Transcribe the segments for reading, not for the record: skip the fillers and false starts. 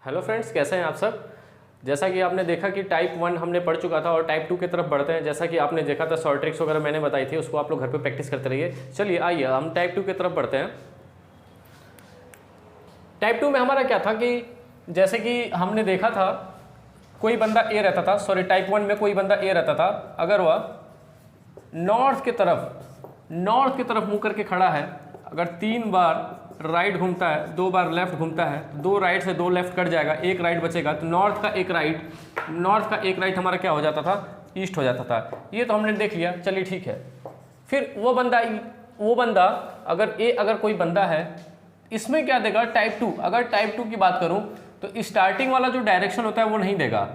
Hello friends, कैसे हैं आप सब। जैसा कि आपने देखा कि टाइप 1 हमने पढ़ चुका था और टाइप 2 की तरफ बढ़ते हैं। जैसा कि आपने देखा था, शॉर्ट ट्रिक्स वगैरह मैंने बताई थी, उसको आप लोग घर पे प्रैक्टिस करते रहिए। चलिए आइए हम टाइप 2 की तरफ बढ़ते हैं। टाइप 2 में हमारा क्या था कि जैसे कि हमने देखा था, कोई बंदा ए रहता था, सॉरी टाइप 1 में कोई बंदा ए रहता था। अगर वह नॉर्थ की तरफ मुँह करके खड़ा है, अगर 3 बार राइट घूमता है, 2 बार लेफ्ट घूमता है, 2 राइट से 2 लेफ्ट कट जाएगा, 1 राइट बचेगा, तो नॉर्थ का एक राइट हमारा क्या हो जाता था, ईस्ट हो जाता था। ये तो हमने देख लिया, चलिए ठीक है। फिर वो बंदा अगर कोई बंदा है, इसमें क्या देगा टाइप 2। अगर टाइप 2 की बात करूं तो स्टार्टिंग वाला जो डायरेक्शन होता है वो नहीं देगा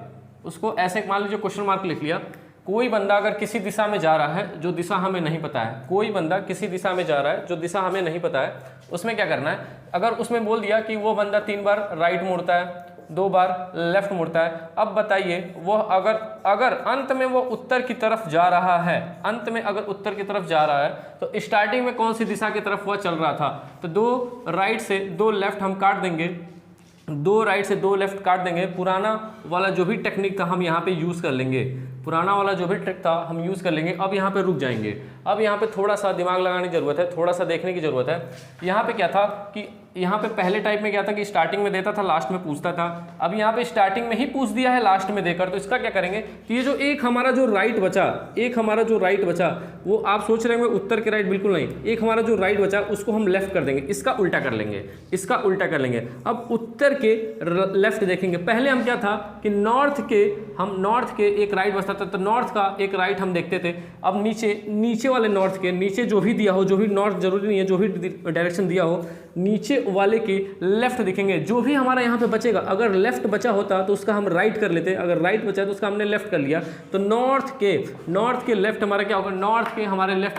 उसको। ऐसे मान लीजिए क्वेश्चन मार्क लिख लिया, कोई बंदा अगर किसी दिशा में जा रहा है जो दिशा हमें नहीं पता है, कोई बंदा किसी दिशा में जा रहा है जो दिशा हमें नहीं पता है, उसमें क्या करना है। अगर उसमें बोल दिया कि वो बंदा 3 बार राइट मुड़ता है, 2 बार लेफ्ट मुड़ता है, अब बताइए वो अगर अंत में वो उत्तर की तरफ जा रहा है, अंत में अगर उत्तर की तरफ जा रहा है, तो स्टार्टिंग में कौन सी दिशा की तरफ वह चल रहा था। तो 2 राइट से 2 लेफ्ट हम काट देंगे, 2 राइट से 2 लेफ्ट काट देंगे। पुराना वाला जो भी टेक्निक था हम यहाँ पे यूज़ कर लेंगे, पुराना वाला जो भी ट्रिक था हम यूज़ कर लेंगे। अब यहाँ पे रुक जाएंगे। अब यहाँ पे थोड़ा सा दिमाग लगाने की ज़रूरत है, थोड़ा सा देखने की ज़रूरत है। यहाँ पे क्या था कि यहाँ पे पहले टाइप में क्या था कि स्टार्टिंग में देता था, लास्ट में पूछता था। अब यहाँ पे स्टार्टिंग में ही पूछ दिया है लास्ट में देकर, तो इसका क्या करेंगे कि ये जो एक हमारा जो राइट बचा, वो आप सोच रहे होंगे उत्तर के राइट, बिल्कुल नहीं। एक हमारा जो राइट बचा उसको हम लेफ्ट कर देंगे, इसका उल्टा कर लेंगे, अब उत्तर के लेफ्ट देखेंगे। पहले हम क्या था कि नॉर्थ के एक राइट बचता था, तो नॉर्थ का एक राइट हम देखते थे। अब नीचे वाले नॉर्थ के नीचे जो भी दिया हो, जो भी नॉर्थ जरूरी नहीं है, जो भी डायरेक्शन दिया हो, नीचे वाले के लेफ्ट दिखेंगे। जो भी हमारा यहाँ पे बचेगा, अगर लेफ्ट बचा होता तो उसका हम राइट कर लेते, अगर राइट बचा तो उसका हमने लेफ्ट कर लिया। तो नॉर्थ के लेफ्ट हमारा क्या होगा, नॉर्थ के हमारे लेफ्ट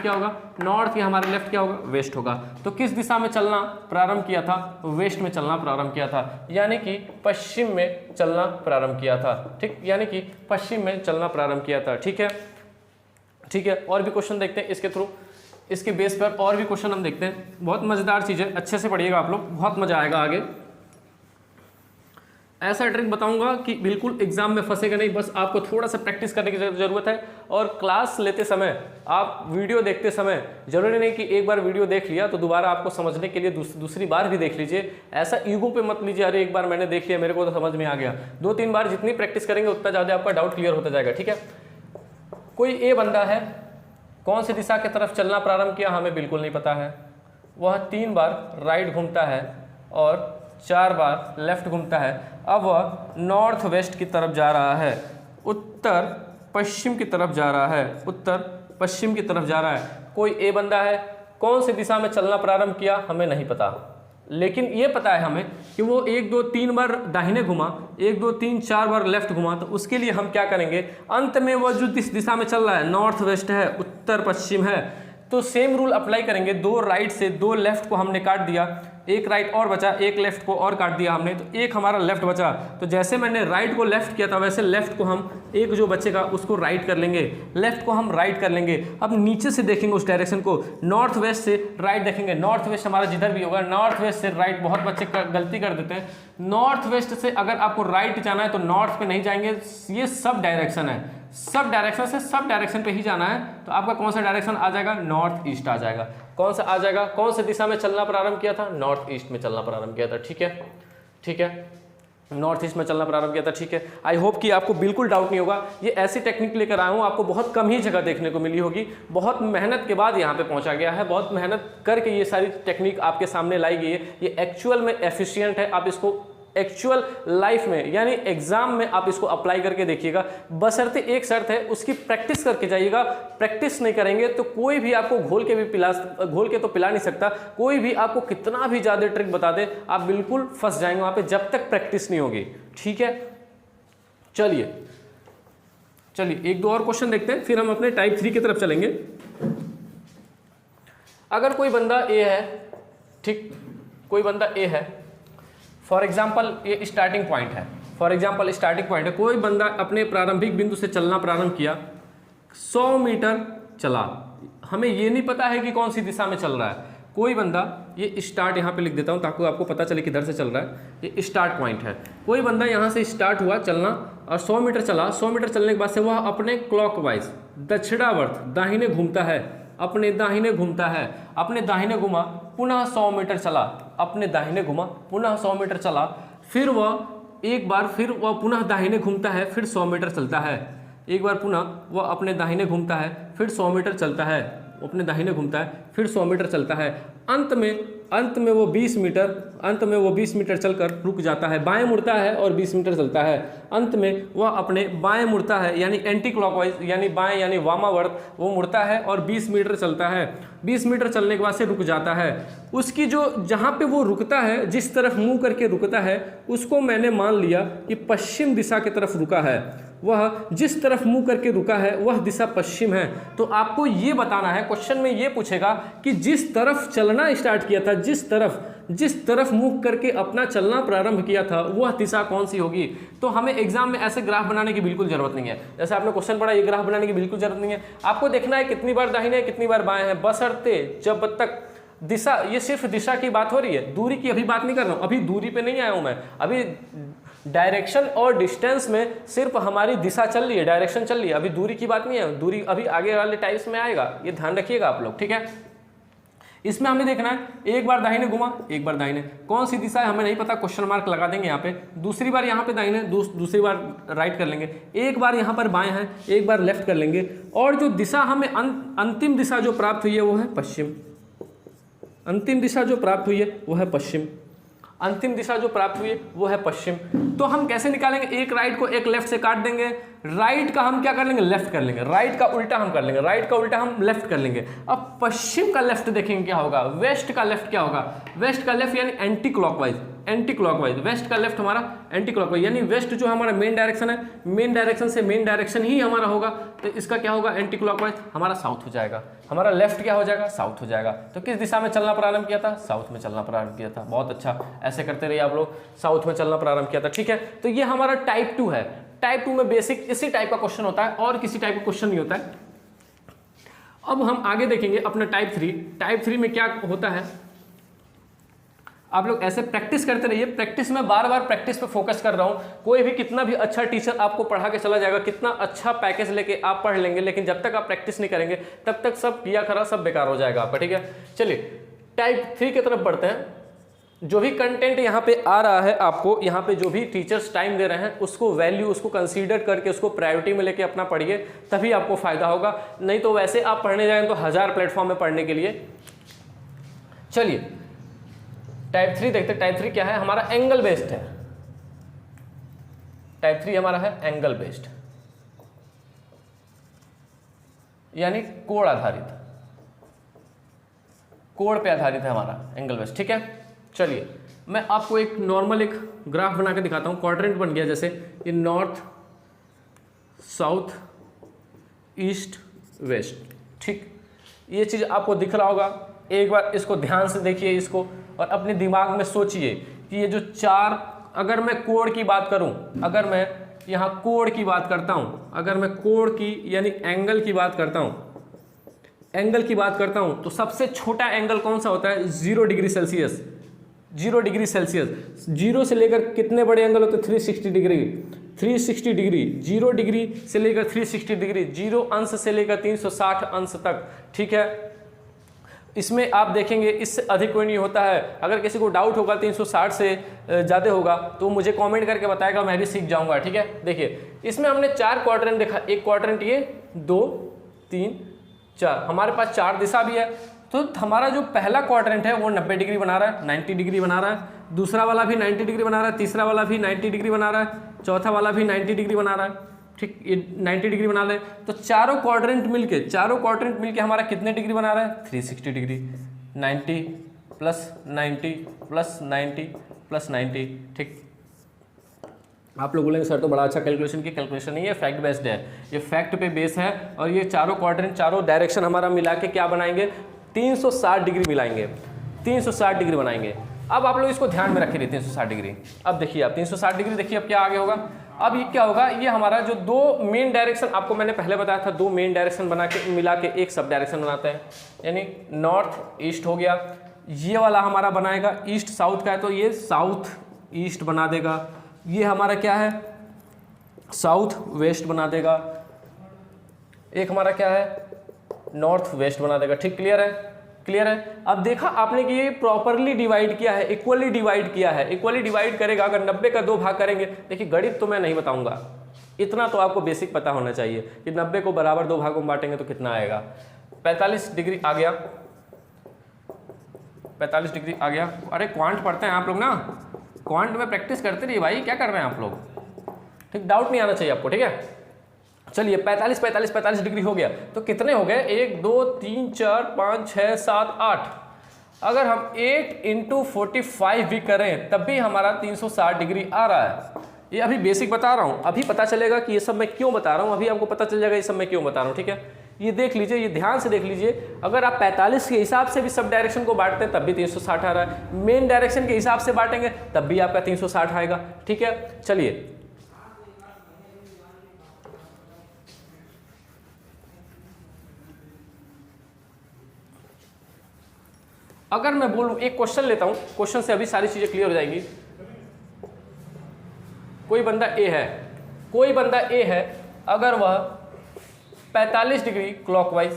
क्या होगा, वेस्ट होगा। तो किस दिशा में चलना प्रारंभ किया था, वेस्ट में चलना प्रारंभ किया था, यानी कि पश्चिम में चलना प्रारंभ किया था। ठीक, यानी कि पश्चिम में चलना प्रारंभ किया था। ठीक है। और भी क्वेश्चन देखते हैं इसके थ्रू, इसके बेस पर और भी क्वेश्चन हम देखते हैं। बहुत मजेदार चीज है, अच्छे से पढ़िएगा आप लोग, बहुत मजा आएगा आगे। ऐसा ट्रिक बताऊंगा कि बिल्कुल एग्जाम में फंसेगा नहीं, बस आपको थोड़ा सा प्रैक्टिस करने की जरूरत है। और क्लास लेते समय, आप वीडियो देखते समय, जरूरी नहीं कि एक बार वीडियो देख लिया तो दोबारा आपको समझने के लिए दूसरी बार भी देख लीजिए। ऐसा ईगो पे मत लीजिए, अरे एक बार मैंने देख लिया, मेरे को तो समझ में आ गया। 2-3 बार जितनी प्रैक्टिस करेंगे उतना ज़्यादा आपका डाउट क्लियर होता जाएगा। ठीक है। कोई ए बंदा है, कौन सी दिशा की तरफ चलना प्रारंभ किया हमें बिल्कुल नहीं पता है। वह 3 बार राइट घूमता है और 4 बार लेफ्ट घूमता है। अब वह नॉर्थ वेस्ट की तरफ जा रहा है, उत्तर पश्चिम की तरफ जा रहा है। कोई ए बंदा है, कौन सी दिशा में चलना प्रारंभ किया हमें नहीं पता, लेकिन ये पता है हमें कि वो 1 2 3 बार दाहिने घुमा, 1 2 3 4 बार लेफ्ट घुमा। तो उसके लिए हम क्या करेंगे, अंत में वो जो जिस दिशा में चल रहा है, नॉर्थ वेस्ट है, उत्तर पश्चिम है, तो सेम रूल अप्लाई करेंगे। 2 राइट से 2 लेफ्ट को हमने काट दिया, 1 राइट और बचा, 1 लेफ्ट को और काट दिया हमने, तो 1 हमारा लेफ्ट बचा। तो जैसे मैंने राइट को लेफ्ट किया था, वैसे लेफ्ट को हम 1 जो बचेगा उसको राइट कर लेंगे, लेफ्ट को हम राइट कर लेंगे। अब नीचे से देखेंगे उस डायरेक्शन को, नॉर्थ वेस्ट से राइट देखेंगे। नॉर्थ वेस्ट हमारा जिधर भी होगा, नॉर्थ वेस्ट से राइट, बहुत बच्चे गलती कर देते हैं। नॉर्थ वेस्ट से अगर आपको राइट जाना है तो नॉर्थ पे नहीं जाएंगे, ये सब डायरेक्शन है, सब डायरेक्शन से सब डायरेक्शन पे ही जाना है। तो आपका कौन सा डायरेक्शन आ जाएगा, नॉर्थ ईस्ट आ जाएगा। कौन सा आ जाएगा, कौन से दिशा में चलना प्रारंभ किया था, नॉर्थ ईस्ट में चलना प्रारंभ किया था। ठीक है, नॉर्थ ईस्ट में चलना प्रारंभ किया था। ठीक है, आई होप कि आपको बिल्कुल डाउट नहीं होगा। ये ऐसी टेक्निक लेकर आया हूँ, आपको बहुत कम ही जगह देखने को मिली होगी, बहुत मेहनत के बाद यहाँ पे पहुँचा गया है, बहुत मेहनत करके ये सारी टेक्निक आपके सामने लाई गई है। ये एक्चुअल में एफिशिएंट है, आप इसको एक्चुअल लाइफ में यानी एग्जाम में आप इसको अप्लाई करके देखिएगा। बशर्ते एक शर्त है, उसकी प्रैक्टिस करके जाइएगा। प्रैक्टिस नहीं करेंगे तो कोई भी आपको घोल के तो पिला नहीं सकता। कोई भी आपको कितना भी ज्यादा ट्रिक बता दे, आप बिल्कुल फंस जाएंगे वहां पे जब तक प्रैक्टिस नहीं होगी। ठीक है, चलिए 1-2 और क्वेश्चन देखते हैं, फिर हम अपने टाइप 3 की तरफ चलेंगे। अगर कोई बंदा ए है, ठीक, कोई बंदा ए है, फॉर एग्जाम्पल ये स्टार्टिंग पॉइंट है, कोई बंदा अपने प्रारंभिक बिंदु से चलना प्रारंभ किया, 100 मीटर चला, हमें ये नहीं पता है कि कौन सी दिशा में चल रहा है, कोई बंदा, ये स्टार्ट यहाँ पे लिख देता हूँ ताकि आपको पता चले किधर से चल रहा है, ये स्टार्ट पॉइंट है। कोई बंदा यहाँ से स्टार्ट हुआ चलना और 100 मीटर चला, 100 मीटर चलने के बाद से वह अपने क्लॉकवाइज दक्षिणावर्त दाहिने घूमता है, अपने दाहिने घूमता है, अपने दाहिने घुमा, पुनः 100 मीटर चला, अपने दाहिने घुमा, पुनः 100 मीटर चला, फिर वह एक बार फिर वह पुनः दाहिने घूमता है, फिर 100 मीटर चलता है, एक बार पुनः वह अपने दाहिने घूमता है, फिर 100 मीटर चलता है, अपने दाहिने घूमता है, फिर 100 मीटर चलता है, अंत में वो 20 मीटर चलकर रुक जाता है, बाएं मुड़ता है और 20 मीटर चलता है, अंत में वह अपने बाएं मुड़ता है यानी एंटी क्लॉकवाइज यानी बाएं यानी वामावर्त वो मुड़ता है और 20 मीटर चलता है। 20 मीटर चलने के बाद से रुक जाता है। उसकी जो जहाँ पे वो रुकता है, जिस तरफ मुंह करके रुकता है, उसको मैंने मान लिया कि पश्चिम दिशा की तरफ रुका है। वह जिस तरफ मुंह करके रुका है वह दिशा पश्चिम है। तो आपको ये बताना है, क्वेश्चन में ये पूछेगा कि जिस तरफ चलना स्टार्ट किया था, जिस तरफ मुंह करके अपना चलना प्रारंभ किया था, वह दिशा कौन सी होगी। तो हमें एग्जाम में ऐसे ग्राफ बनाने की बिल्कुल जरूरत नहीं है। जैसे आपने क्वेश्चन पढ़ा, ये ग्राफ बनाने की बिल्कुल जरूरत नहीं है। आपको देखना है कितनी बार दाहिने कितनी बार बाएं है, बशर्ते जब तक दिशा, ये सिर्फ दिशा की बात हो रही है, दूरी की अभी बात नहीं कर रहा हूँ, अभी दूरी पे नहीं आया हूँ मैं, अभी डायरेक्शन और डिस्टेंस में सिर्फ हमारी दिशा चल रही है, डायरेक्शन चल रही है, अभी दूरी की बात नहीं है। दूरी अभी आगे वाले टाइप्स में आएगा, ये ध्यान रखिएगा आप लोग, ठीक है। इसमें हमें देखना है एक बार दाहिने घुमा, एक बार दाहिने, कौन सी दिशा है हमें नहीं पता, क्वेश्चन मार्क लगा देंगे यहाँ पे। दूसरी बार यहाँ पे दाहिने, दूसरी बार राइट कर लेंगे, एक बार यहाँ पर बाएं है, एक बार लेफ्ट कर लेंगे, और जो दिशा हमें अंतिम दिशा जो प्राप्त हुई है वो है पश्चिम। अंतिम दिशा जो प्राप्त हुई है वो है पश्चिम, अंतिम दिशा जो प्राप्त हुई है वो है पश्चिम। तो हम कैसे निकालेंगे, एक राइट को एक लेफ्ट से काट देंगे, राइट का हम क्या कर लेंगे, लेफ्ट कर लेंगे, राइट का उल्टा हम कर लेंगे, राइट का उल्टा हम लेफ्ट कर लेंगे। अब पश्चिम का लेफ्ट देखेंगे क्या होगा, वेस्ट का लेफ्ट क्या होगा, वेस्ट का लेफ्ट यानी anti clockwise, anti clockwise, west का लेफ्ट हमारा एंटी क्लॉकवाइज, यानी वेस्ट जो हमारा मेन डायरेक्शन है, मेन डायरेक्शन से मेन डायरेक्शन ही हमारा होगा, तो इसका क्या होगा, एंटी क्लॉकवाइज, हमारा साउथ हो जाएगा, हमारा लेफ्ट क्या हो जाएगा, साउथ हो जाएगा। तो किस दिशा में चलना प्रारंभ किया था, साउथ में चलना प्रारंभ किया था। बहुत अच्छा, ऐसे करते रहिए आप लोग, साउथ में चलना प्रारंभ किया था, ठीक है। तो ये हमारा टाइप 2 है। टाइप 2 में बेसिक इसी टाइप का क्वेश्चन होता है और किसी टाइप का क्वेश्चन नहीं होता है। अब हम आगे देखेंगे अपना टाइप 3। टाइप 3 में क्या होता है, आप लोग ऐसे प्रैक्टिस करते रहिए। प्रैक्टिस में बार बार प्रैक्टिस पे फोकस कर रहा हूँ। कोई भी कितना भी अच्छा टीचर आपको पढ़ा के चला जाएगा, कितना अच्छा पैकेज लेके आप पढ़ लेंगे, लेकिन जब तक आप प्रैक्टिस नहीं करेंगे तब तक सब किया खरा सब बेकार हो जाएगा आपका, ठीक है। चलिए टाइप 3 की तरफ बढ़ते हैं। जो भी कंटेंट यहाँ पे आ रहा है, आपको यहाँ पे जो भी टीचर्स टाइम दे रहे हैं उसको वैल्यू, उसको कंसीडर करके उसको प्रायोरिटी में लेके अपना पढ़िए, तभी आपको फायदा होगा। नहीं तो वैसे आप पढ़ने जाएं तो 1000 प्लेटफॉर्म में पढ़ने के लिए। चलिए टाइप 3 देखते हैं। टाइप 3 क्या है, हमारा एंगल बेस्ड है। टाइप 3 हमारा है एंगल बेस्ड, यानी कोण आधारित, कोण पे आधारित है हमारा एंगल बेस्ड, ठीक है। चलिए मैं आपको एक नॉर्मल एक ग्राफ बना के दिखाता हूँ। क्वाड्रेंट बन गया, जैसे ये नॉर्थ साउथ ईस्ट वेस्ट, ठीक। ये चीज़ आपको दिख रहा होगा। एक बार इसको ध्यान से देखिए इसको, और अपने दिमाग में सोचिए कि ये जो चार, अगर मैं कोण की बात करूं, अगर मैं यहाँ कोण की बात करता हूं, अगर मैं कोण की यानी एंगल की बात करता हूं, एंगल की बात करता हूं, तो सबसे छोटा एंगल कौन सा होता है, 0 डिग्री सेल्सियस। 0 डिग्री सेल्सियस, 0 से लेकर कितने बड़े एंगल होते हैं, 360 डिग्री। 360 डिग्री, 0 डिग्री से लेकर 360 डिग्री, 0 अंश से लेकर 360 अंश तक, ठीक है। इसमें आप देखेंगे इससे अधिक कोई नहीं होता है। अगर किसी को डाउट होगा 360 से ज़्यादा होगा तो मुझे कमेंट करके बताएगा, मैं भी सीख जाऊंगा, ठीक है। देखिए इसमें हमने 4 क्वाड्रेंट देखा, एक क्वाड्रेंट ये, 2 3 4, हमारे पास 4 दिशा भी है। तो हमारा जो पहला क्वाड्रेंट है वो 90 डिग्री बना रहा है, 90 डिग्री बना रहा है, दूसरा वाला भी 90 डिग्री बना रहा है, तीसरा वाला भी 90 डिग्री बना रहा है, चौथा वाला भी 90 डिग्री बना रहा है, ठीक। ये 90 डिग्री बना ले, तो चारों क्वाड्रेंट मिलके हमारा कितने डिग्री बना रहा है, 360 डिग्री। 90 प्लस 90 प्लस 90 प्लस 90, ठीक। आप लोग बोलेंगे सर तो बड़ा अच्छा कैलकुलेशन की, कैलकुलेशन नहीं है, फैक्ट बेस्ड है, ये फैक्ट पे बेस है। और ये चारों क्वाड्रेंट, चारों डायरेक्शन हमारा मिला के क्या बनाएंगे, 360 डिग्री मिलाएंगे, 360 डिग्री बनाएंगे। अब आप लोग इसको ध्यान में रखिए 360 डिग्री। अब देखिए आप 360 डिग्री देखिए अब क्या आगे होगा। अब ये क्या होगा, ये हमारा जो 2 मेन डायरेक्शन, आपको मैंने पहले बताया था 2 मेन डायरेक्शन बना के मिला के एक सब डायरेक्शन बनाते हैं, यानी नॉर्थ ईस्ट हो गया, ये वाला हमारा बनाएगा ईस्ट साउथ का है तो ये साउथ ईस्ट बना देगा, ये हमारा क्या है साउथ वेस्ट बना देगा, एक हमारा क्या है नॉर्थ वेस्ट बना देगा। ठीक, क्लियर है, क्लियर है। अब देखा आपने कि ये प्रॉपरली डिवाइड किया है, इक्वली डिवाइड किया है। इक्वली डिवाइड करेगा अगर 90 का 2 भाग करेंगे, देखिए गणित तो मैं नहीं बताऊंगा, इतना तो आपको बेसिक पता होना चाहिए कि 90 को बराबर 2 भागों में बांटेंगे तो कितना आएगा। 45 डिग्री आ गया, 45 डिग्री आ गया। अरे क्वांट पढ़ते हैं आप लोग ना, क्वांट में प्रैक्टिस करते रहिए भाई, क्या कर रहे हैं आप लोग। ठीक, डाउट नहीं आना चाहिए आपको, ठीक है। चलिए 45 डिग्री हो गया तो कितने हो गए 1 2 3 4 5 6 7 8। अगर हम 8 × 45 भी करें तब भी हमारा 360 डिग्री आ रहा है। ये अभी बेसिक बता रहा हूँ, अभी पता चलेगा कि ये सब मैं क्यों बता रहा हूँ, अभी आपको पता चल जाएगा ये सब मैं क्यों बता रहा हूँ। ठीक है, ये देख लीजिए, ये ध्यान से देख लीजिए। अगर आप 45 के हिसाब से भी सब डायरेक्शन को बांटते हैं तब भी 360 आ रहा है, मेन डायरेक्शन के हिसाब से बांटेंगे तब भी आपका 360 आएगा। ठीक है, चलिए अगर मैं बोलूं, एक क्वेश्चन लेता हूं, क्वेश्चन से अभी सारी चीजें क्लियर हो जाएंगी। कोई बंदा ए है, कोई बंदा ए है, अगर वह 45 degree clockwise,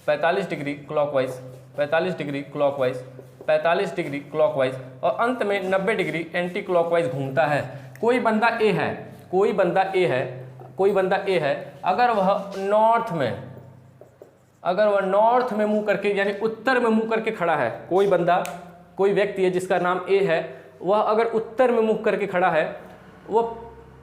45 degree clockwise, 45 degree clockwise, 45 degree clockwise और अंत में 90 डिग्री एंटी क्लॉकवाइज घूमता है। कोई बंदा ए है, कोई बंदा ए है, कोई बंदा ए है, अगर वह नॉर्थ में, अगर वह नॉर्थ में मुंह करके यानी उत्तर में मुंह करके खड़ा है, कोई बंदा, कोई व्यक्ति है जिसका नाम ए है, वह अगर उत्तर में मुंह करके खड़ा है, वह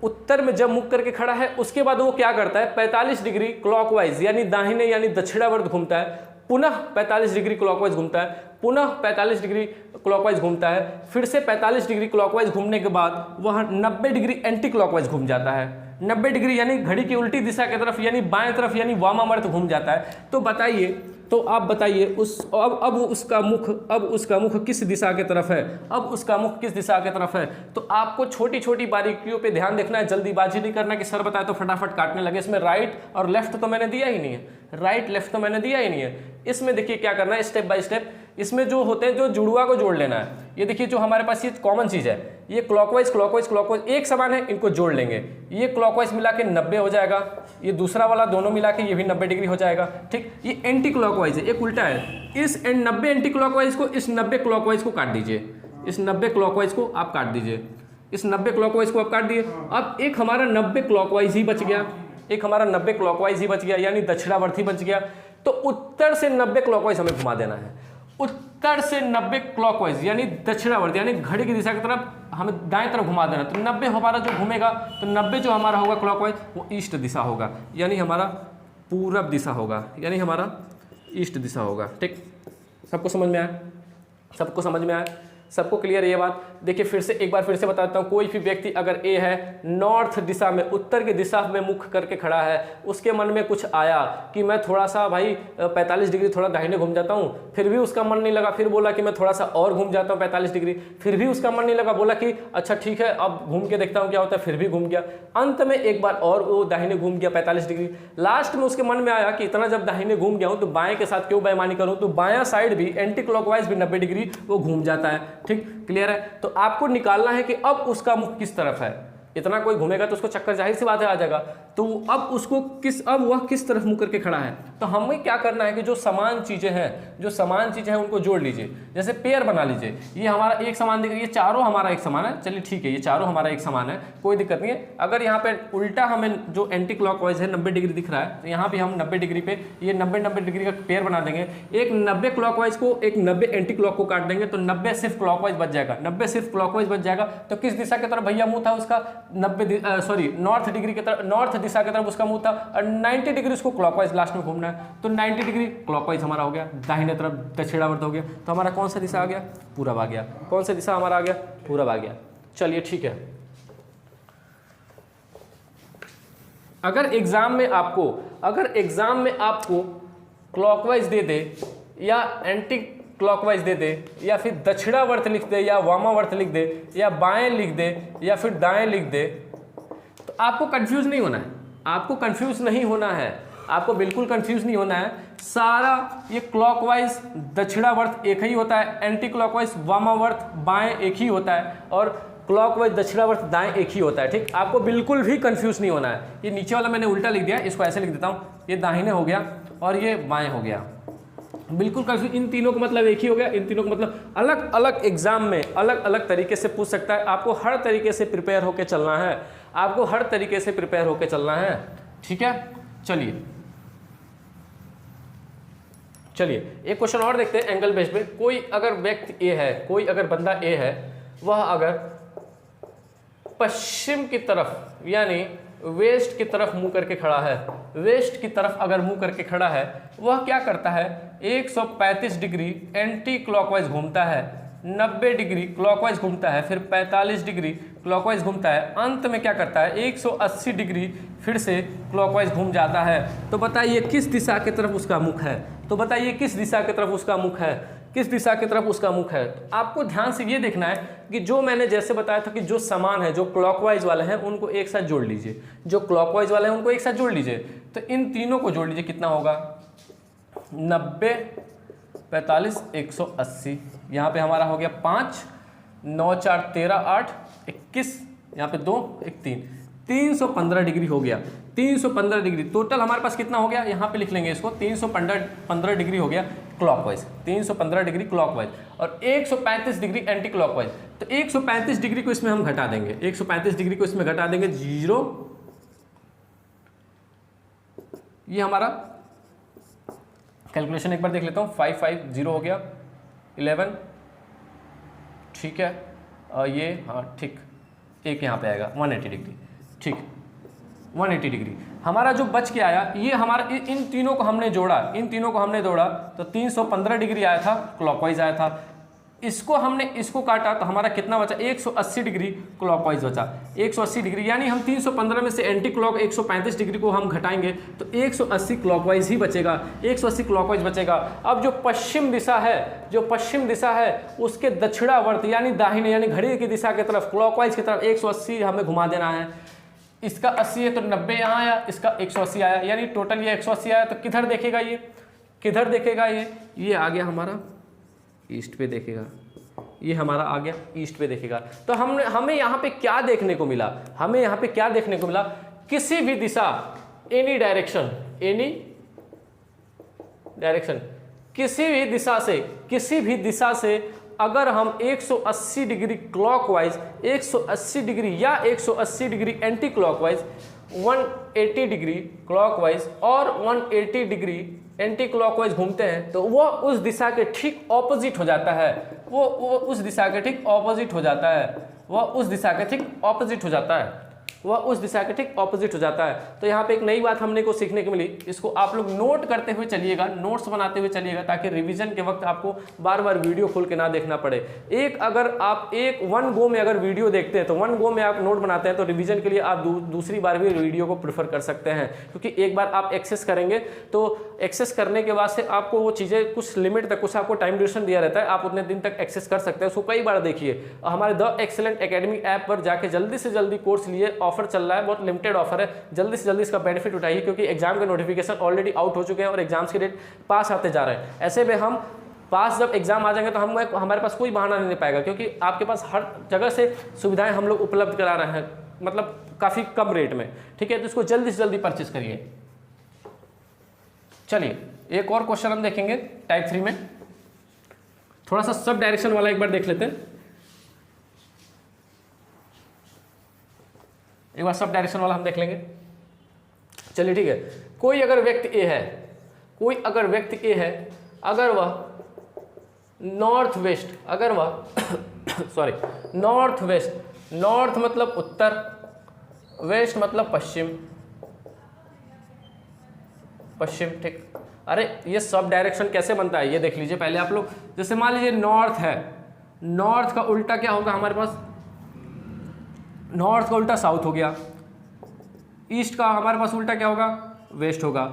उत्तर में जब मुंह करके खड़ा है उसके बाद वो क्या करता है 45 डिग्री क्लॉकवाइज यानी दाहिने यानी दक्षिणावर्त घूमता है, पुनः 45 डिग्री क्लॉकवाइज घूमता है, पुनः 45 डिग्री क्लॉकवाइज घूमता है, फिर से 45 डिग्री क्लॉकवाइज घूमने के बाद वह 90 डिग्री एंटी क्लॉकवाइज घूम जाता है। 90 डिग्री यानी घड़ी की उल्टी दिशा की तरफ यानी बाएं तरफ यानी वामावर्त घूम जाता है। तो बताइए, तो आप बताइए उस अब उसका मुख किस दिशा की तरफ है, अब उसका मुख किस दिशा की तरफ है। तो आपको छोटी छोटी बारीकियों पे ध्यान देखना है, जल्दीबाजी नहीं करना कि सर बताए तो फटाफट काटने लगे। इसमें राइट और लेफ्ट तो मैंने दिया ही नहीं है, राइट लेफ्ट तो मैंने दिया ही नहीं है। इसमें देखिए क्या करना है, स्टेप बाय स्टेप इसमें जो होते हैं जो जुड़वा को जोड़ लेना है। ये देखिए जो हमारे पास ये कॉमन चीज़ है, ये क्लॉकवाइज क्लॉकवाइज क्लॉकवाइज एक समान है, इनको जोड़ लेंगे। ये क्लॉकवाइज मिला के 90 हो जाएगा, ये दूसरा वाला दोनों मिला के ये भी 90 डिग्री हो जाएगा। ठीक, ये एंटी क्लॉकवाइज है, एक उल्टा है। इस 90 एंटी क्लॉकवाइज को इस 90 क्लॉकवाइज को काट दीजिए, इस 90 क्लॉकवाइज को आप काट दीजिए, इस 90 क्लॉकवाइज को आप काट दिए। अब एक हमारा 90 क्लॉकवाइज ही बच गया, एक हमारा 90 क्लॉकवाइज ही बच गया यानी दक्षिणावर्ती बच गया। तो उत्तर से 90 क्लॉकवाइज हमें घुमा देना है, उत्तर से 90 क्लॉकवाइज यानी दक्षिणावर्ती यानी घड़ी की दिशा की तरफ हमें दाएं तरफ घुमा देना। तो 90 हमारा जो घूमेगा तो 90 जो हमारा होगा क्लॉकवाइज वो ईस्ट दिशा होगा यानी हमारा पूरब दिशा होगा, यानी हमारा ईस्ट दिशा होगा। ठीक, सबको समझ में आया, सबको समझ में आया, सबको क्लियर है ये बात। देखिए फिर से एक बार फिर से बताता हूँ, कोई भी व्यक्ति अगर ए है, नॉर्थ दिशा में उत्तर की दिशा में मुख करके खड़ा है, उसके मन में कुछ आया कि मैं थोड़ा सा भाई 45 डिग्री थोड़ा दाहिने घूम जाता हूँ, फिर भी उसका मन नहीं लगा, फिर बोला कि मैं थोड़ा सा और घूम जाता हूँ 45 डिग्री, फिर भी उसका मन नहीं लगा, बोला कि अच्छा ठीक है अब घूम के देखता हूँ क्या होता है, फिर भी घूम गया। अंत में एक बार और वो दाहिने घूम गया 45 डिग्री। लास्ट में उसके मन में आया कि इतना जब दाहिने घूम गया हूँ तो बाएं के साथ क्यों बेईमानी करूँ, तो बायां साइड भी एंटी क्लॉकवाइज भी 90 डिग्री वो घूम जाता है। ठीक, क्लियर है। तो आपको निकालना है कि अब उसका मुख किस तरफ है। इतना कोई घूमेगा तो उसको चक्कर जाहिर सी बात है आ जाएगा। तो अब उसको अब वह किस तरफ मुंह करके खड़ा है। तो हमें क्या करना है कि जो समान चीजें हैं, जो समान चीजें हैं उनको जोड़ लीजिए। जैसे पेयर बना लीजिए, ये हमारा एक समान दिख रहा है, ये चारों हमारा एक समान है, चलिए ठीक है ये चारों हमारा एक समान है, कोई दिक्कत नहीं है। अगर यहाँ पे उल्टा हमें जो एंटी क्लॉकवाइज है 90 डिग्री दिख रहा है, तो यहाँ भी हम 90 डिग्री पे ये 90 डिग्री का पेयर बना देंगे। एक 90 क्लॉकवाइज को एक 90 एंटी क्लॉक को काट देंगे तो 90 सिर्फ क्लॉकवाइज बच जाएगा, 90 सिर्फ क्लॉकवाइज बच जाएगा। तो किस दिशा की तरफ भैया मुंह था उसका, 90 नॉर्थ डिग्री की तरफ, नॉर्थ दिशा की तरफ उसका मुंह था और 90 डिग्री उसको क्लॉकवाइज लास्ट में घूमना है। तो 90 डिग्री क्लॉकवाइज हमारा हो गया, दाहिने तरफ दक्षिणावर्त हो गया। तो हमारा कौन सा दिशा आ गया, पूरब आ गया। कौन सा दिशा हमारा आ गया, पूरब आ गया। चलिए ठीक है। अगर एग्जाम में आपको क्लॉकवाइज दे दे या एंटी क्लॉकवाइज दे दे या फिर दक्षिणावर्त लिख दे या वामावर्त लिख दे या बाएं लिख दे या फिर दाएं लिख दे, तो आपको कंफ्यूज नहीं होना है, आपको कंफ्यूज नहीं होना है। आपको बिल्कुल कंफ्यूज नहीं होना है। सारा ये क्लॉकवाइज दक्षिणावर्त एक ही होता है, एंटी क्लॉकवाइज वामावर्त बाएं एक ही होता है, और क्लॉकवाइज दक्षिणावर्त दाएं एक ही होता है। ठीक, आपको बिल्कुल भी कंफ्यूज नहीं होना है। ये नीचे वाला मैंने उल्टा लिख दिया, इसको ऐसे लिख देता हूँ, ये दाहिने हो गया और ये बाएं हो गया। बिल्कुल कंफ्यूज, इन तीनों का मतलब एक ही हो गया, इन तीनों का मतलब अलग अलग एग्जाम में अलग अलग तरीके से पूछ सकता है। आपको हर तरीके से प्रिपेयर होकर चलना है, आपको हर तरीके से प्रिपेयर होकर चलना है। ठीक है, चलिए एक क्वेश्चन और देखते हैं एंगल बेस्ड पे। कोई अगर व्यक्ति ए है, कोई अगर बंदा ए है, वह अगर पश्चिम की तरफ यानी वेस्ट की तरफ मुंह करके खड़ा है, वेस्ट की तरफ अगर मुंह करके खड़ा है, वह क्या करता है 135 डिग्री एंटी क्लॉकवाइज घूमता है, 90 डिग्री क्लॉकवाइज घूमता है, फिर 45 डिग्री क्लॉकवाइज घूमता है, अंत में क्या करता है 180 डिग्री फिर से क्लॉकवाइज घूम जाता है। तो बताइए किस दिशा की तरफ उसका मुख है, तो बताइए किस दिशा की तरफ उसका मुख है, किस दिशा की तरफ उसका मुख है। तो आपको ध्यान से ये देखना है कि जो मैंने जैसे बताया था कि जो समान है, जो क्लॉकवाइज वाले हैं उनको एक साथ जोड़ लीजिए, जो क्लॉकवाइज वाले हैं उनको एक साथ जोड़ लीजिए। तो इन तीनों को जोड़ लीजिए, कितना होगा 90 45 180, यहाँ पे हमारा हो गया 5 9 4 13 8 21, यहाँ पे 2 1 3, 315 डिग्री हो गया। 315 डिग्री टोटल हमारे पास कितना हो गया, यहाँ पे लिख लेंगे इसको, 315 डिग्री हो गया क्लॉकवाइज, 315 डिग्री क्लॉकवाइज और 135 डिग्री एंटी क्लॉकवाइज। तो 135 डिग्री को इसमें हम घटा देंगे, 135 डिग्री को इसमें घटा देंगे 0, ये हमारा कैलकुलेशन एक बार देख लेता हूँ, 550 हो गया 11, ठीक है, और ये हाँ ठीक, एक यहाँ पे आएगा 180 डिग्री, ठीक 180 डिग्री हमारा जो बच के आया, ये हमारा इन तीनों को हमने जोड़ा, इन तीनों को हमने जोड़ा तो 315 डिग्री आया था, क्लॉकवाइज आया था। इसको हमने इसको काटा तो हमारा कितना बचा 180 डिग्री क्लॉकवाइज बचा, 180 डिग्री, यानी हम 315 में से एंटी क्लॉक 135 डिग्री को हम घटाएंगे तो 180 क्लॉकवाइज ही बचेगा, 180 क्लॉकवाइज बचेगा। अब जो पश्चिम दिशा है, जो पश्चिम दिशा है उसके दक्षिणावर्त यानी दाहिने यानी घड़ी की दिशा की तरफ क्लॉकवाइज की तरफ 180 हमें घुमा देना है। इसका 80 है तो 90 यहाँ आया, इसका 180 आया, यानी टोटल ये 180 आया। तो किधर देखेगा ये, किधर देखेगा ये आ गया हमारा ईस्ट पे देखेगा, ये हमारा आ गया ईस्ट पे देखेगा। तो हमें यहाँ पे क्या देखने को मिला, हमें यहाँ पे क्या देखने को मिला, किसी भी दिशा एनी डायरेक्शन, एनी डायरेक्शन, किसी भी दिशा से अगर हम 180 डिग्री क्लॉकवाइज, 180 डिग्री या 180 degree anti clockwise, 180 degree clockwise और 180 डिग्री एंटी क्लॉकवाइज घूमते हैं तो वो उस दिशा के ठीक ऑपोजिट हो जाता है, वो उस दिशा के ठीक ऑपोजिट हो जाता है, वह उस दिशा के ठीक ऑपोजिट हो जाता है, वह उस दिशा के ठीक ऑपोजिट हो जाता है। तो यहाँ पे एक नई बात हमने को सीखने को मिली, इसको आप लोग नोट करते हुए चलिएगा, नोट्स बनाते हुए चलिएगा, ताकि रिवीजन के वक्त आपको बार बार वीडियो खोल के ना देखना पड़े। अगर आप वन गो में अगर वीडियो देखते हैं तो वन गो में आप नोट बनाते हैं तो रिवीजन के लिए आप दूसरी बार भी वीडियो को प्रेफर कर सकते हैं, क्योंकि एक बार आप एक्सेस करेंगे तो एक्सेस करने के बाद से आपको वो चीज़ें कुछ लिमिट तक, कुछ आपको टाइम ड्यूरेशन दिया रहता है, आप उतने दिन तक एक्सेस कर सकते हैं, उसको कई बार देखिए। हमारे द एक्सेलेंट एकेडमी ऐप पर जाके जल्दी से जल्दी कोर्स लिए, ऑफर चल रहा है, बहुत लिमिटेड ऑफर है, जल्दी से जल्दी इसका बेनिफिट उठाइए, क्योंकि एग्जाम के नोटिफिकेशन ऑलरेडी आउट हो चुके हैं और एग्जाम्स के डेट पास आते जा रहे हैं। ऐसे में हम पास जब एग्जाम आ जाएंगे तो हमारे पास कोई बहाना नहीं पाएगा, क्योंकि आपके पास हर जगह से सुविधाएं हम लोग उपलब्ध करा रहे हैं, मतलब काफ़ी कम रेट में, ठीक है। तो इसको जल्दी से जल्दी परचेज करिए। चलिए एक और क्वेश्चन हम देखेंगे टाइप 3 में, थोड़ा सा सब डायरेक्शन वाला एक बार देख लेते हैं, एक बार सब डायरेक्शन वाला हम देख लेंगे। चलिए ठीक है, कोई अगर व्यक्ति ए है, कोई अगर व्यक्ति ए है, अगर वह नॉर्थ वेस्ट, अगर वह सॉरी नॉर्थ वेस्ट, नॉर्थ मतलब उत्तर, वेस्ट मतलब पश्चिम, पश्चिम, ठीक। अरे ये सब डायरेक्शन कैसे बनता है ये देख लीजिए पहले आप लोग। जैसे मान लीजिए नॉर्थ है, नॉर्थ का उल्टा क्या होगा हमारे पास, नॉर्थ का उल्टा साउथ हो गया, ईस्ट का हमारे पास उल्टा क्या होगा, वेस्ट होगा।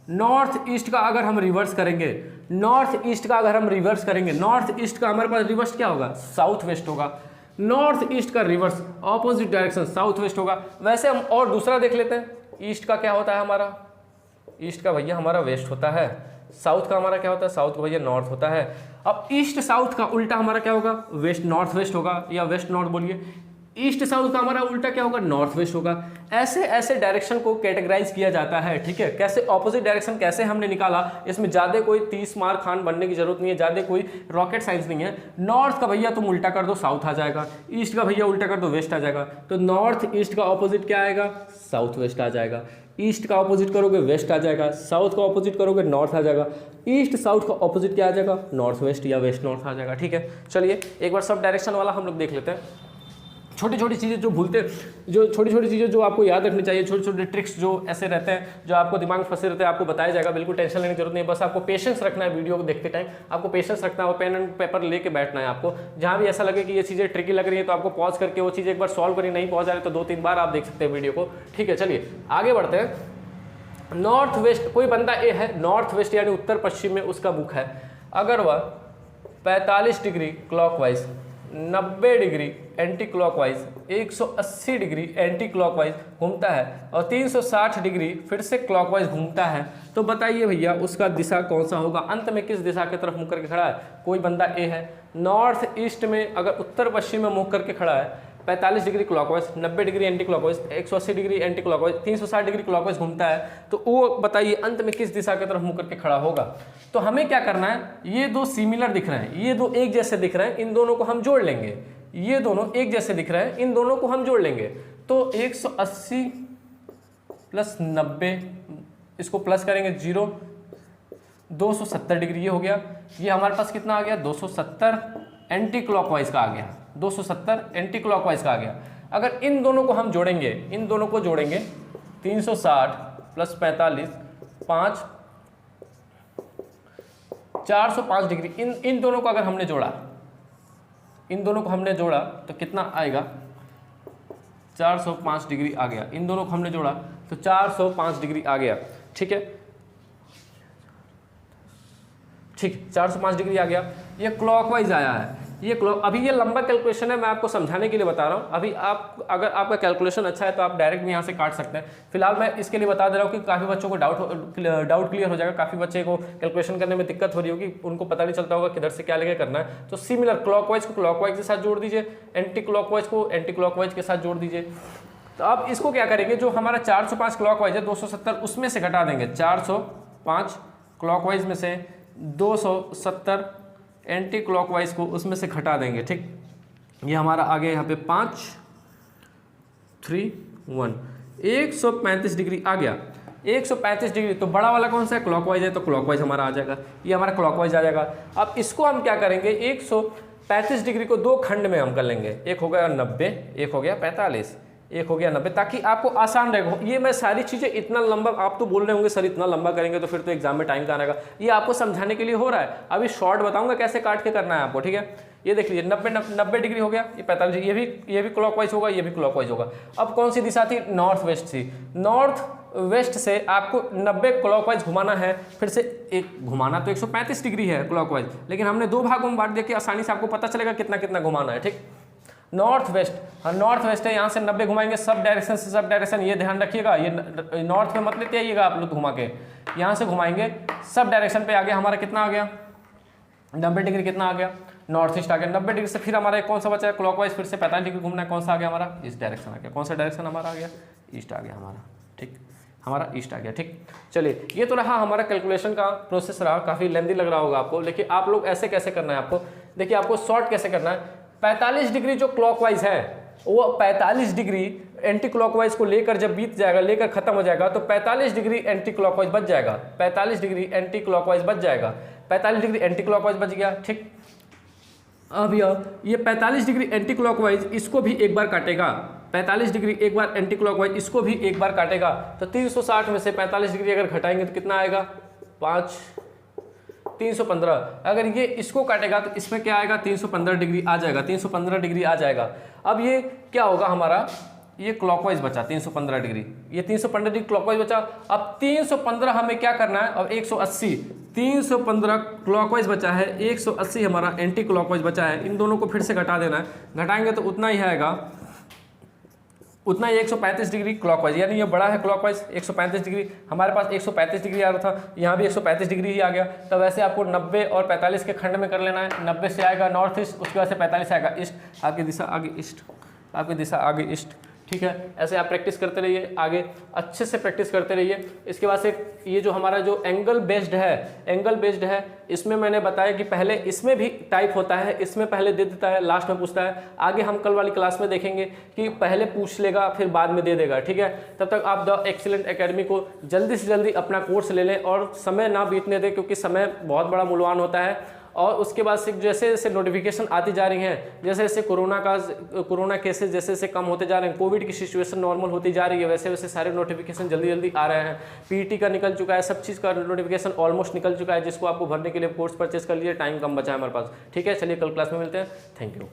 नॉर्थ ईस्ट का अगर हम रिवर्स करेंगे, नॉर्थ ईस्ट का अगर हम रिवर्स करेंगे, नॉर्थ ईस्ट का हमारे पास रिवर्स क्या होगा, साउथ वेस्ट होगा। नॉर्थ ईस्ट का reverse opposite direction south west होगा। वैसे हम और दूसरा देख लेते हैं, ईस्ट का क्या होता है हमारा, ईस्ट का भैया हमारा वेस्ट होता है, साउथ का हमारा क्या होता है, साउथ का भैया नॉर्थ होता है। अब ईस्ट साउथ का उल्टा हमारा क्या होगा, वेस्ट नॉर्थ वेस्ट होगा, या वेस्ट नॉर्थ बोलिए। ईस्ट साउथ का हमारा उल्टा क्या होगा, नॉर्थ वेस्ट होगा। ऐसे ऐसे डायरेक्शन को कैटेगराइज किया जाता है, ठीक है। कैसे ऑपोजिट डायरेक्शन कैसे हमने निकाला, इसमें ज़्यादा कोई 30 मार खान बनने की जरूरत नहीं है, ज़्यादा कोई रॉकेट साइंस नहीं है। नॉर्थ का भैया तुम उल्टा कर दो साउथ आ जाएगा, ईस्ट का भैया उल्टा कर दो वेस्ट आ जाएगा। तो नॉर्थ ईस्ट का ऑपोजिट क्या आएगा, साउथ वेस्ट आ जाएगा। ईस्ट का ऑपोजिट करोगे वेस्ट आ जाएगा, साउथ का ऑपोजिट करोगे नॉर्थ आ जाएगा। ईस्ट साउथ का ऑपोजिट क्या आ जाएगा, नॉर्थ वेस्ट या वेस्ट नॉर्थ आ जाएगा, ठीक है। चलिए एक बार सब डायरेक्शन वाला हम लोग देख लेते हैं। छोटी छोटी चीज़ें जो भूलते, जो छोटी छोटी चीज़ें जो आपको याद रखनी चाहिए, छोटे छोटे ट्रिक्स जो ऐसे रहते हैं जो आपको दिमाग में फंसे रहते हैं, आपको बताया जाएगा। बिल्कुल टेंशन लेने की जरूरत नहीं है, बस आपको पेशेंस रखना है। वीडियो को देखते टाइम आपको पेशेंस रखना है और पेन एंड पेपर लेके बैठना है आपको। जहाँ भी ऐसा लगे कि ये चीज़ें ट्रिकी लग रही है तो आपको पॉज करके वो चीज़ एक बार सॉल्व करी, नहीं पहुँच जा रही तो 2-3 बार आप देख सकते हैं वीडियो को, ठीक है। चलिए आगे बढ़ते हैं। नॉर्थ वेस्ट, कोई बंदा ए है, नॉर्थ वेस्ट यानी उत्तर पश्चिम में उसका मुख है। अगर वह 45 degree clockwise, 90 degree anti clockwise, 180 degree anti clockwise घूमता है और 360 डिग्री फिर से क्लॉकवाइज घूमता है, तो बताइए भैया उसका दिशा कौन सा होगा, अंत में किस दिशा की तरफ मुँह करके खड़ा है। कोई बंदा ए है, नॉर्थ ईस्ट में अगर उत्तर पश्चिम में मुँह करके खड़ा है, 45 degree clockwise, 90 degree anti clockwise, 180 degree anti clockwise, 360 degree clockwise घूमता है, तो वो बताइए अंत में किस दिशा की तरफ मुँह करके खड़ा होगा। तो हमें क्या करना है, ये दो सिमिलर दिख रहे हैं, ये दो एक जैसे दिख रहे हैं, इन दोनों को हम जोड़ लेंगे। ये दोनों एक जैसे दिख रहे हैं, इन दोनों को हम जोड़ लेंगे। तो 180 प्लस 90, इसको प्लस करेंगे 0, 270 डिग्री ये हो गया। ये हमारे पास कितना आ गया, 270 एंटी क्लॉकवाइज का आ गया, 270 एंटी क्लॉकवाइज का आ गया। अगर इन दोनों को हम जोड़ेंगे, इन दोनों को जोड़ेंगे, 360 प्लस 45 5, 405 डिग्री। इन दोनों को अगर हमने जोड़ा, इन दोनों को हमने जोड़ा तो कितना आएगा, 405 डिग्री आ गया। इन दोनों को हमने जोड़ा तो 405 डिग्री आ गया, ठीक है। ठीक, 405 डिग्री आ गया। ये क्लॉकवाइज आया है, ये अभी ये लंबा कैलकुलेशन है, मैं आपको समझाने के लिए बता रहा हूँ। अभी आप अगर आपका कैलकुलेशन अच्छा है तो आप डायरेक्ट भी यहाँ से काट सकते हैं। फिलहाल मैं इसके लिए बता दे रहा हूँ कि काफ़ी बच्चों को डाउट क्लियर हो जाएगा। काफ़ी बच्चे को कैलकुलेशन करने में दिक्कत हो रही होगी, उनको पता नहीं चलता होगा किधर से क्या लेके करना है। तो सिमिलर क्लॉकवाइज को क्लॉकवाइज के साथ जोड़ दीजिए, एंटी क्लॉकवाइज को एंटी क्लॉकवाइज के साथ जोड़ दीजिए। तो अब इसको क्या करेंगे, जो हमारा 405 क्लॉकवाइज है 270 उसमें से घटा देंगे। 405 क्लॉकवाइज में से 270 एंटी क्लॉकवाइज को उसमें से घटा देंगे, ठीक। ये हमारा आ गया यहाँ पे 5 3 1, 135 डिग्री आ गया। 135 डिग्री तो बड़ा वाला कौन सा है, क्लॉकवाइज है, तो क्लॉकवाइज हमारा आ जाएगा, ये हमारा क्लॉकवाइज आ जाएगा। अब इसको हम क्या करेंगे, 135 डिग्री को दो खंड में हम कर लेंगे, एक हो गया 90, एक हो गया 45, एक हो गया 90, ताकि आपको आसान रहेगा। ये मैं सारी चीज़ें इतना लंबा, आप तो बोल रहे होंगे सर इतना लंबा करेंगे तो फिर तो एग्जाम में टाइम कहाँ रहेगा। ये आपको समझाने के लिए हो रहा है, अभी शॉर्ट बताऊंगा कैसे काट के करना है आपको, ठीक है। ये देख लीजिए 90 डिग्री हो गया, ये 45, ये भी क्लॉकवाइज होगा, ये भी क्लॉकवाइज होगा। अब कौन सी दिशा थी, नॉर्थ वेस्ट थी। नॉर्थ वेस्ट से आपको 90 क्लॉकवाइज घुमाना है, फिर से एक घुमाना तो 135 डिग्री है क्लॉकवाइज, लेकिन हमने दो भागों में बांट दिया कि आसानी से आपको पता चलेगा कितना कितना घुमाना है, ठीक। नॉर्थ वेस्ट, हाँ नॉर्थ वेस्ट है, यहाँ से 90 घुमाएंगे, सब डायरेक्शन से सब डायरेक्शन, ये ध्यान रखिएगा, ये नॉर्थ में मत लेते आइएगा आप लोग घुमा के, यहाँ से घुमाएंगे सब डायरेक्शन पे। आ गया हमारा कितना आ गया, 90 डिग्री कितना आ गया, नॉर्थ ईस्ट आ गया। 90 डिग्री से फिर हमारा कौन सा बचा है, क्लॉकवाइज फिर से 45 डिग्री घूमना है, कौन सा आ गया हमारा, इस डायरेक्शन आ गया। कौन सा डायरेक्शन हमारा आ गया, ईस्ट आ गया हमारा, ठीक, हमारा ईस्ट आ गया, ठीक। चलिए ये तो रहा हमारा कैलकुलेशन का प्रोसेस रहा, काफ़ी लेंदी लग रहा होगा आपको, लेकिन आप लोग ऐसे कैसे करना है आपको, देखिए आपको शॉर्ट कैसे करना है। 45 डिग्री जो क्लॉकवाइज है वो 45 डिग्री एंटी क्लॉकवाइज को लेकर जब बीत जाएगा, लेकर खत्म हो जाएगा, तो 45 डिग्री एंटी क्लॉकवाइज बच जाएगा, 45 डिग्री एंटी क्लॉकवाइज बच जाएगा, 45 डिग्री एंटी क्लॉकवाइज बच गया, ठीक। अब ये 45 डिग्री एंटी क्लॉकवाइज इसको भी एक बार काटेगा, 45 डिग्री एक बार एंटी क्लॉकवाइज इसको भी एक बार काटेगा, तो 360 में से 45 डिग्री अगर घटाएंगे तो कितना आएगा, 5 315। अगर ये इसको काटेगा तो इसमें क्या आएगा, 315 डिग्री आ जाएगा, 315 डिग्री आ जाएगा। अब ये क्या होगा हमारा, ये क्लॉकवाइज बचा 315 डिग्री, ये 315 डिग्री क्लॉकवाइज बचा। अब 315 हमें क्या करना है, अब 180, 315 क्लॉकवाइज बचा है, 180 हमारा एंटी क्लॉकवाइज बचा है, इन दोनों को फिर से घटा देना है। घटाएंगे तो उतना ही आएगा, उतना ही 135 डिग्री क्लॉकवाइज, यानी ये बड़ा है क्लॉकवाइज 135 डिग्री, हमारे पास 135 डिग्री आ रहा था, यहाँ भी 135 डिग्री ही आ गया। तब वैसे आपको 90 और 45 के खंड में कर लेना है। 90 से आएगा नॉर्थ ईस्ट, उसके बाद से 45 आएगा ईस्ट, आपकी दिशा आगे ईस्ट, आपकी दिशा आगे ईस्ट, ठीक है। ऐसे आप प्रैक्टिस करते रहिए, आगे अच्छे से प्रैक्टिस करते रहिए। इसके बाद से ये जो हमारा जो एंगल बेस्ड है, इसमें मैंने बताया कि पहले इसमें भी टाइप होता है, इसमें पहले दे देता है, लास्ट में पूछता है। आगे हम कल वाली क्लास में देखेंगे कि पहले पूछ लेगा फिर बाद में दे देगा, ठीक है। तब तक आप द एक्सीलेंट एकेडमी को जल्दी से जल्दी अपना कोर्स ले लें और समय ना बीतने दें, क्योंकि समय बहुत बड़ा मूल्यवान होता है। और उसके बाद से जैसे जैसे नोटिफिकेशन आती जा रही हैं, जैसे जैसे कोरोना केसेस जैसे जैसे कम होते जा रहे हैं, कोविड की सिचुएशन नॉर्मल होती जा रही है, वैसे वैसे सारे नोटिफिकेशन जल्दी जल्दी आ रहे हैं। पीईटी का निकल चुका है, सब चीज़ का नोटिफिकेशन ऑलमोस्ट निकल चुका है, जिसको आपको भरने के लिए कोर्स परचेज कर लीजिए, टाइम कम बचा है हमारे पास, ठीक है। चलिए कल क्लास में मिलते हैं, थैंक यू।